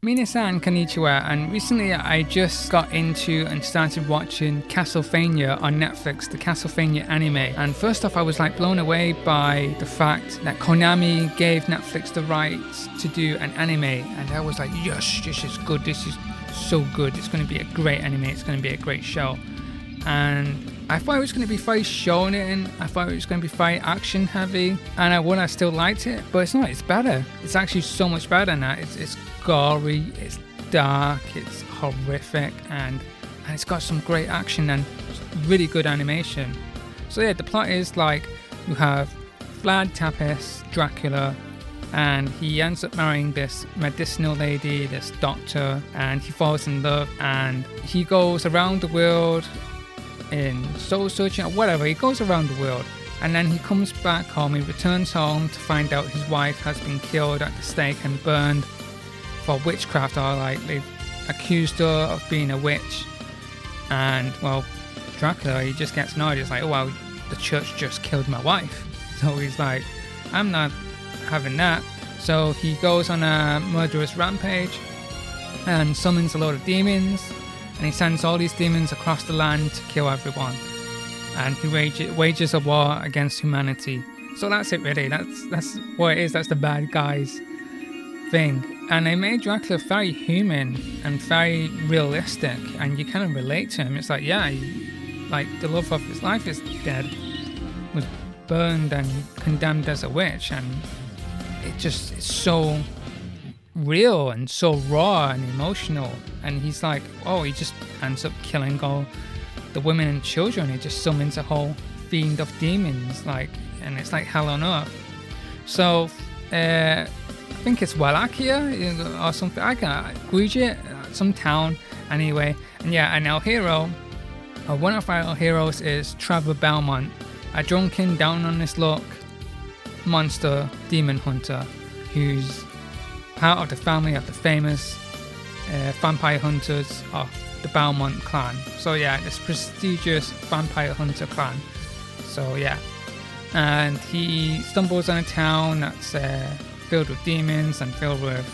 Minasan konnichiwa, and recently I just got into and started watching Castlevania on Netflix, the Castlevania anime. And first off, I was like blown away by the fact that Konami gave Netflix the rights to do an anime, and I was like, yes, this is good, this is so good, it's going to be a great anime, it's going to be a great show. And I thought it was going to be very shonen, I thought it was going to be very action heavy, and I still liked it, but it's not, it's better. It's actually so much better than that. It's gory, it's dark, it's horrific, and it's got some great action and really good animation. So yeah, the plot is like, you have Vlad Tepes, Dracula, and he ends up marrying this medicinal lady, this doctor, and he falls in love, and he goes around the world in soul searching or whatever. He goes around the world, and then he comes back home. He returns home to find out his wife has been killed at the stake and burned for witchcraft, or like they've accused her of being a witch. And well, Dracula, he just gets annoyed. He's like, oh well, the church just killed my wife. So he's like, I'm not having that. So he goes on a murderous rampage and summons a load of demons, and he sends all these demons across the land to kill everyone, and he wages a war against humanity. So that's it really, that's what it is, that's the bad guys thing. And they made Dracula very human and very realistic, and you kind of relate to him. It's like, yeah, like the love of his life is dead, was burned and condemned as a witch, and it's so real and so raw and emotional. And he's like, oh, he just ends up killing all the women and children. He just summons a whole fiend of demons, like, and it's like hell on earth. So I think it's Wallachia or something, I can't, Guija, some town anyway. And yeah, and our hero, one of our heroes is Trevor Belmont, a drunken, down on his luck monster demon hunter who's part of the family of the famous vampire hunters of the Belmont clan. So yeah, this prestigious vampire hunter clan. So yeah, and he stumbles on a town that's filled with demons and filled with,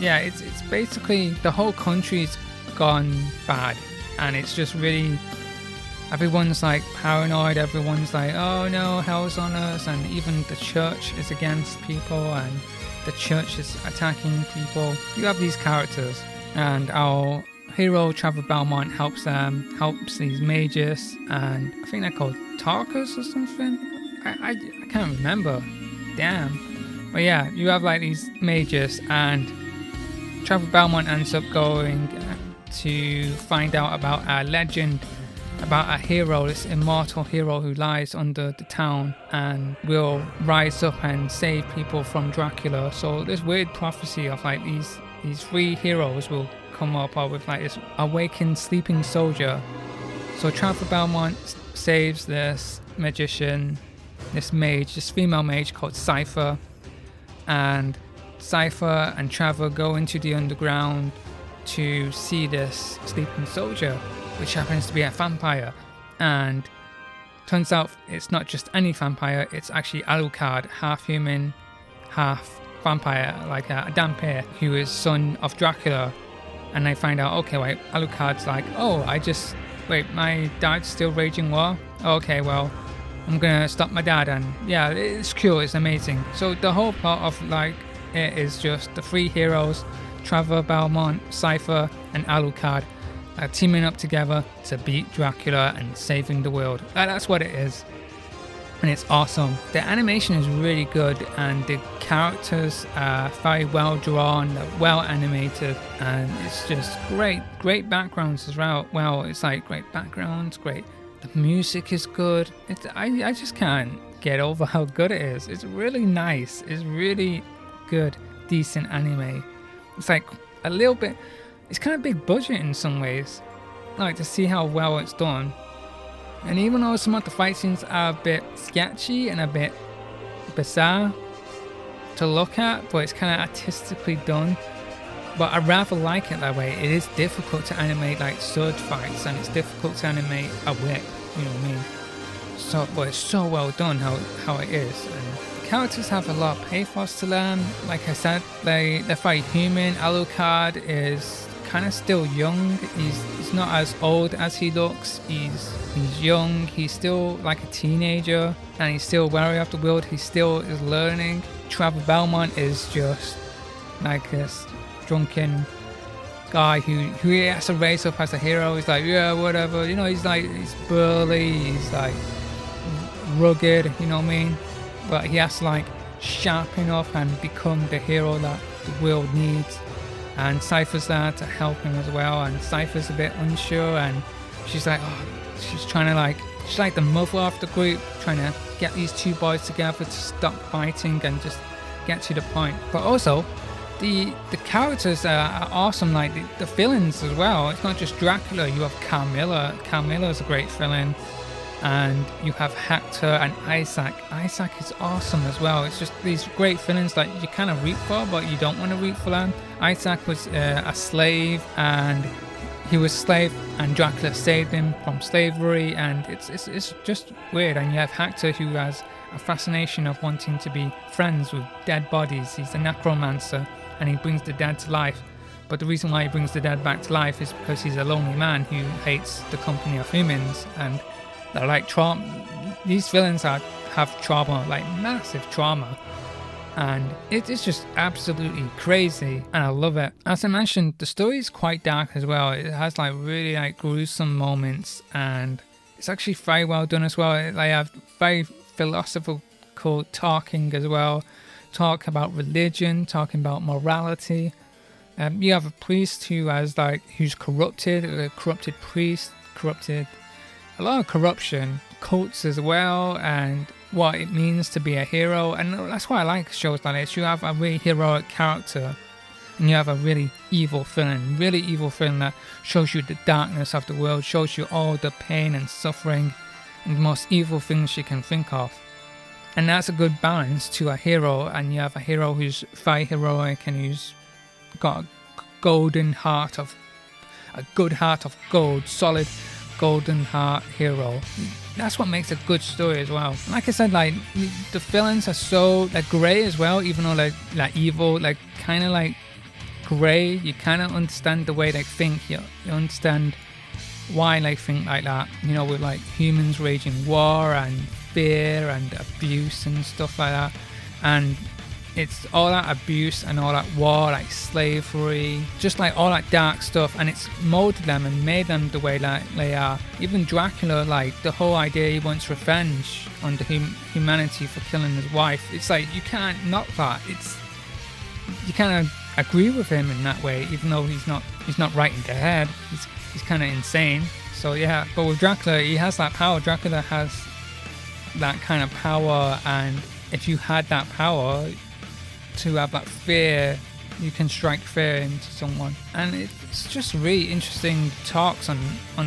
yeah, it's basically the whole country's gone bad, and it's just really, everyone's like paranoid, everyone's like, oh no, hell's on us, and even the church is against people, and the church is attacking people. You have these characters, and our hero Trevor Belmont helps these mages, and I think they're called Tarkas or something. I can't remember. Damn. But yeah, you have like these mages, and Trevor Belmont ends up going to find out about a legend, about a hero, this immortal hero who lies under the town and will rise up and save people from Dracula. So this weird prophecy of like these three heroes will come up, or with like this awakened sleeping soldier. So Trevor Belmont saves this magician, this mage, this female mage called Cypher, and Cypher and Trevor go into the underground to see this sleeping soldier, which happens to be a vampire. And turns out it's not just any vampire, it's actually Alucard, half human, half vampire, like a Dampir, who is son of Dracula. And they find out, okay, wait, Alucard's like, oh, my dad's still raging war? Okay, well, I'm gonna stop my dad. And yeah, it's cool, it's amazing. So the whole plot of like it is just the three heroes, Trevor Belmont, Cypher, and Alucard, teaming up together to beat Dracula and saving the world. That's what it is, and it's awesome. The animation is really good, and the characters are very well drawn, well animated, and it's just great backgrounds as well. It's like great backgrounds, great. The music is good. I just can't get over how good it is. It's really nice. It's really good, decent anime. It's like a little bit, it's kind of big budget in some ways, like to see how well it's done. And even though some of the fight scenes are a bit sketchy and a bit bizarre to look at, but it's kind of artistically done, but I rather like it that way. It is difficult to animate like sword fights, and it's difficult to animate a whip, you know what I mean? So, but it's so well done how it is, and the characters have a lot of pathos to them. Like I said, they're very human. Alucard is kind of still young. He's not as old as he looks. He's young. He's still like a teenager, and he's still wary of the world. He still is learning. Trevor Belmont is just like this drunken guy who he has to raise up as a hero. He's like, yeah, whatever, you know. He's burly, he's like rugged, you know what I mean? But he has to like sharpen up and become the hero that the world needs. And Cypher's there to help him as well, and Cypher's a bit unsure, and she's like, she's like the mother of the group, trying to get these two boys together to stop fighting and just get to the point. But also the characters are awesome, like the villains as well. It's not just Dracula. You have Carmilla. Carmilla is a great villain, and you have Hector and Isaac. Isaac is awesome as well. It's just these great villains that you kind of root for, but you don't want to root for them. Isaac was a slave, and he was a slave, and Dracula saved him from slavery, and it's just weird. And you have Hector, who has a fascination of wanting to be friends with dead bodies. He's a necromancer, and he brings the dead to life. But the reason why he brings the dead back to life is because he's a lonely man who hates the company of humans, and they're like trauma. These villains have trauma, like massive trauma, and it's just absolutely crazy, and I love it. As I mentioned, the story is quite dark as well. It has like really like gruesome moments, and it's actually very well done as well. They have very philosophical talking as well, talk about religion, talking about morality. You have a priest who's corrupted, a corrupted priest, a lot of corruption, cults as well, and what it means to be a hero. And that's why I like shows like this. You have a really heroic character, and you have a really evil villain that shows you the darkness of the world, shows you all the pain and suffering and the most evil things you can think of. And that's a good balance to a hero. And you have a hero who's very heroic and who's got a good heart of gold, solid golden heart hero. That's what makes a good story as well. Like I said, like the villains they're grey as well, even though they're like evil, like kind of like grey. You kind of understand the way they think. You understand why they think like that, you know, with like humans waging war and fear and abuse and stuff like that. And it's all that abuse and all that war, like slavery, just like all that dark stuff, and it's molded them and made them the way that they are. Even Dracula, like the whole idea he wants revenge on the humanity for killing his wife. It's like you can't knock that. You kind of agree with him in that way, even though he's not right in the head. He's kind of insane. So yeah, but with Dracula, he has that power. Dracula has that kind of power, and if you had that power to have that fear, you can strike fear into someone. And it's just really interesting talks on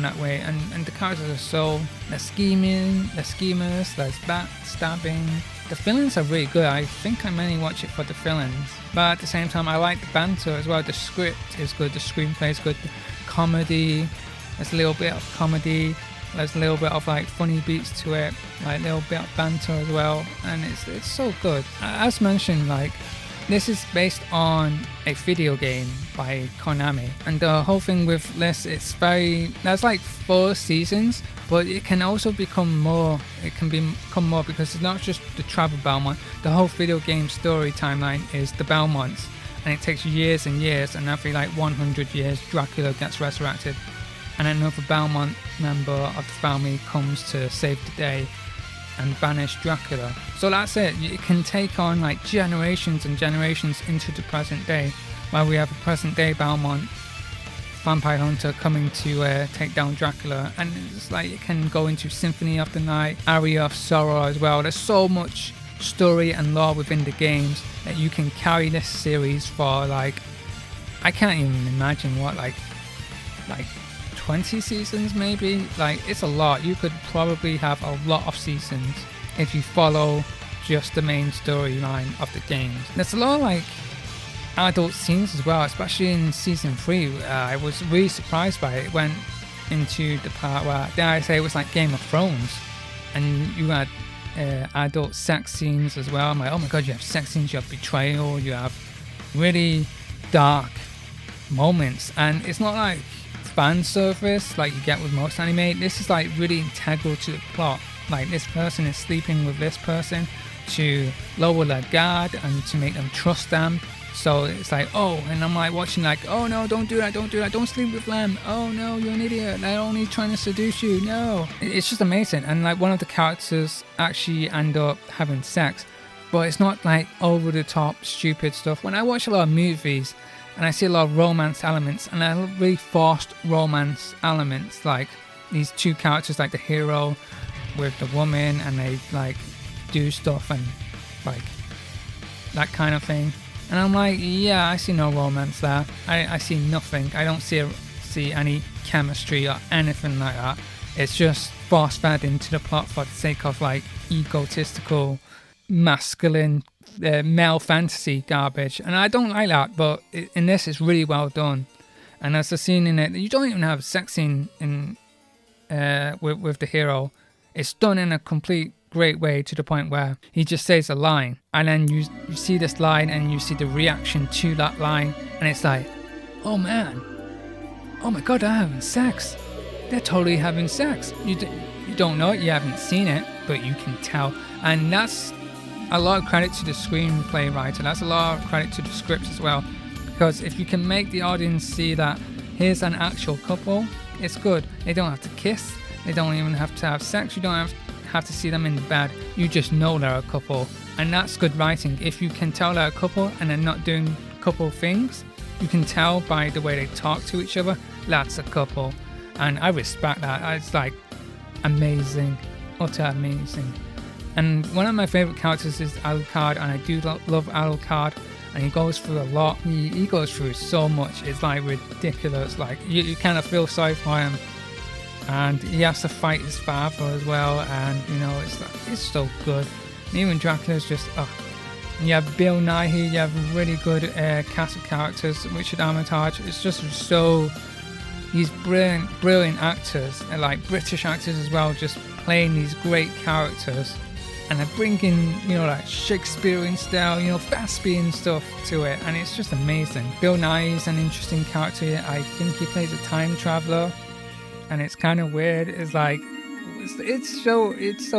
that way. And the characters are they're schemers, there's backstabbing. The villains are really good. I think I mainly watch it for the villains, but at the same time I like the banter as well. The script is good, the screenplay is good, the comedy, there's a little bit of comedy, there's a little bit of like funny beats to it, like a little bit of banter as well, and it's so good. As mentioned, like this is based on a video game by Konami, and the whole thing with this, there's like 4 seasons, but it can also become more. It can become more because it's not just the Trevor Belmont. The whole video game story timeline is the Belmonts, and it takes years and years, and every like 100 years Dracula gets resurrected, and another Belmont member of the family comes to save the day and banish Dracula. So that's it. It can take on like generations and generations into the present day, where we have a present day Belmont vampire hunter coming to take down Dracula, and it's like it can go into Symphony of the Night, Aria of Sorrow as well. There's so much story and lore within the games that you can carry this series for like, I can't even imagine what, like 20 seasons maybe. Like it's a lot. You could probably have a lot of seasons if you follow just the main storyline of the games. There's a lot of like adult scenes as well, especially in season 3. I was really surprised by it. It went into the part where, dare I say, it was like Game of Thrones, and you had adult sex scenes as well. I'm like, oh my god, you have sex scenes, you have betrayal, you have really dark moments, and it's not like fan service like you get with most anime. This is like really integral to the plot. Like, this person is sleeping with this person to lower their guard and to make them trust them. So it's like, oh, and I'm like watching like, oh no, don't do that, don't sleep with them, oh no, you're an idiot, they're only trying to seduce you, no. It's just amazing. And like, one of the characters actually end up having sex, but it's not like over the top stupid stuff. When I watch a lot of movies and I see a lot of romance elements, and I love really forced romance elements, like these two characters, like the hero with the woman, and they like do stuff and like that kind of thing. And I'm like, yeah, I see no romance there. I see nothing. I don't see any chemistry or anything like that. It's just force fed into the plot for the sake of like egotistical, masculine, male fantasy garbage. And I don't like that, but in this it's really well done. And there's a scene in it that you don't even have a sex scene in with the hero. It's done in a complete great way, to the point where he just says a line, and then you see this line and you see the reaction to that line, and it's like, oh man, oh my god, they're having sex. They're totally having sex. You don't know it, you haven't seen it, but you can tell. And that's a lot of credit to the screenplay writer. That's a lot of credit to the script as well, because if you can make the audience see that here's an actual couple, it's good. They don't have to kiss, they don't even have to have sex, you don't have to see them in the bed, you just know they're a couple. And that's good writing. If you can tell they're a couple and they're not doing couple things, you can tell by the way they talk to each other, that's a couple. And I respect that. It's like amazing, utter amazing. And one of my favorite characters is Alucard, and I do love Alucard, and he goes through a lot. He goes through so much, it's like ridiculous. Like, you kind of feel sorry for him. And he has to fight his father as well, and you know, it's so good. And even Dracula's just, and you have Bill Nighy, you have really good cast of characters. Richard Armitage, it's just so, these brilliant actors, and like British actors as well, just playing these great characters, and they're bringing, you know, like Shakespearean style, you know, thespian stuff to it, and it's just amazing. Bill Nighy's an interesting character. I think he plays a time traveler. And it's kind of weird. It's like, it's so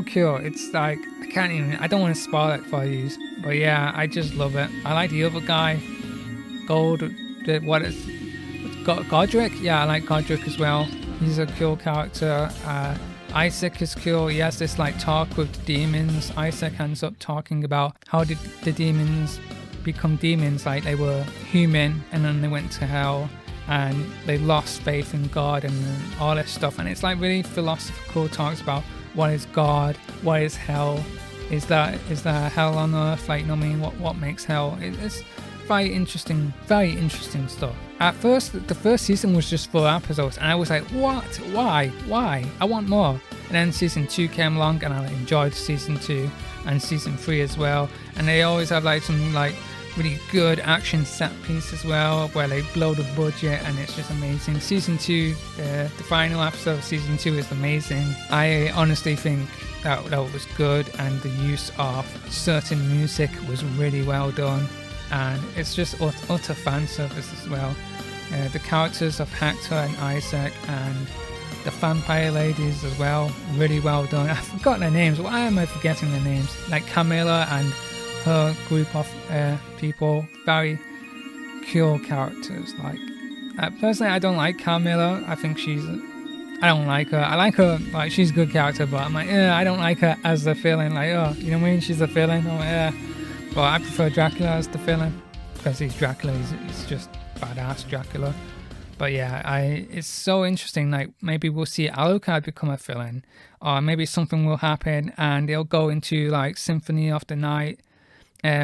cool. It's like, I don't want to spoil it for you. But yeah, I just love it. I like the other guy, Godric? Yeah, I like Godric as well. He's a cool character. Isaac is cool. He has this like talk with the demons. Isaac ends up talking about how did the demons become demons. Like, they were human and then they went to hell. And they lost faith in God and all this stuff, and it's like really philosophical. Talks about what is God, what is hell, is there hell on earth, like, you know what I mean, what makes hell. It's very interesting stuff. At first, the first season was just 4 episodes, and I was like, what, why, I want more. And then season 2 came along, and I enjoyed season 2 and season 3 as well. And they always have like some like really good action set piece as well, where they blow the budget, and it's just amazing. Season 2, the final episode of season 2 is amazing. I honestly think that was good, and the use of certain music was really well done, and it's just utter fan service as well. The characters of Hector and Isaac and the vampire ladies as well, really well done. I've forgotten their names. Why am I forgetting their names? Like Camilla and her group of people, very cool characters. Like, personally, I don't like Camilla. I think I don't like her. I like her, like, she's a good character, but I'm like, I don't like her as the villain. Like, oh, you know what I mean? She's the villain. I'm like, but I prefer Dracula as the villain, because he's Dracula. He's just badass Dracula. But yeah, it's so interesting. Like, maybe we'll see Alucard become a villain, or maybe something will happen and they'll go into like Symphony of the Night.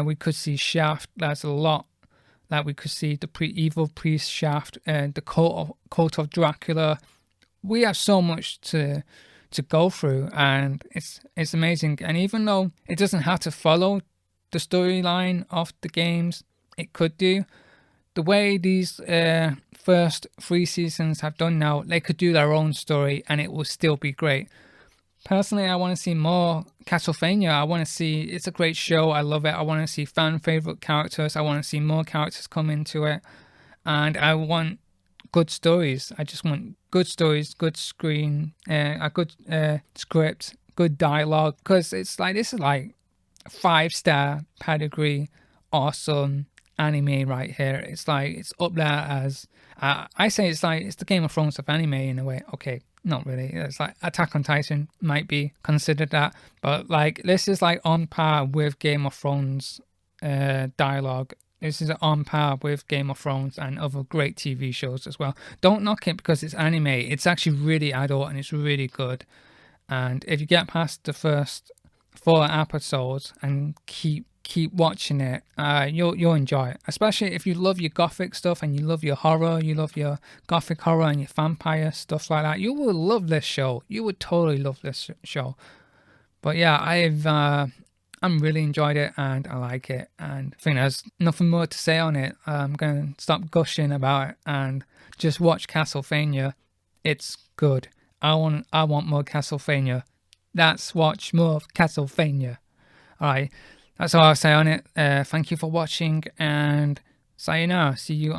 We could see Shaft. There's a lot that we could see. The evil priest Shaft, the cult of Dracula. We have so much to go through, and it's amazing. And even though it doesn't have to follow the storyline of the games, it could do. The way these first 3 seasons have done now, they could do their own story and it will still be great. Personally, I want to see more Castlevania. I want to see, it's a great show. I love it. I want to see fan favorite characters. I want to see more characters come into it. And I want good stories. I just want good stories, good screen, a good script, good dialogue. Because it's like, this is like 5-star pedigree, awesome anime right here. It's like, it's up there as, I say it's like, it's the Game of Thrones of anime in a way. Okay, not really. It's like Attack on Titan might be considered that, but like this is like on par with Game of Thrones dialogue. This is on par with Game of Thrones and other great TV shows as well. Don't knock it because it's anime. It's actually really adult and it's really good. And if you get past the first 4 episodes and keep watching it, you'll enjoy it. Especially if you love your gothic stuff and you love your horror, you love your gothic horror and your vampire stuff like that. You will love this show. You would totally love this show. But yeah, I'm really enjoyed it and I like it, and I think there's nothing more to say on it. I'm gonna stop gushing about it and just watch Castlevania. It's good. I want more Castlevania. Let's watch more Castlevania. Alright, that's all I'll say on it. Thank you for watching and sayonara. See you on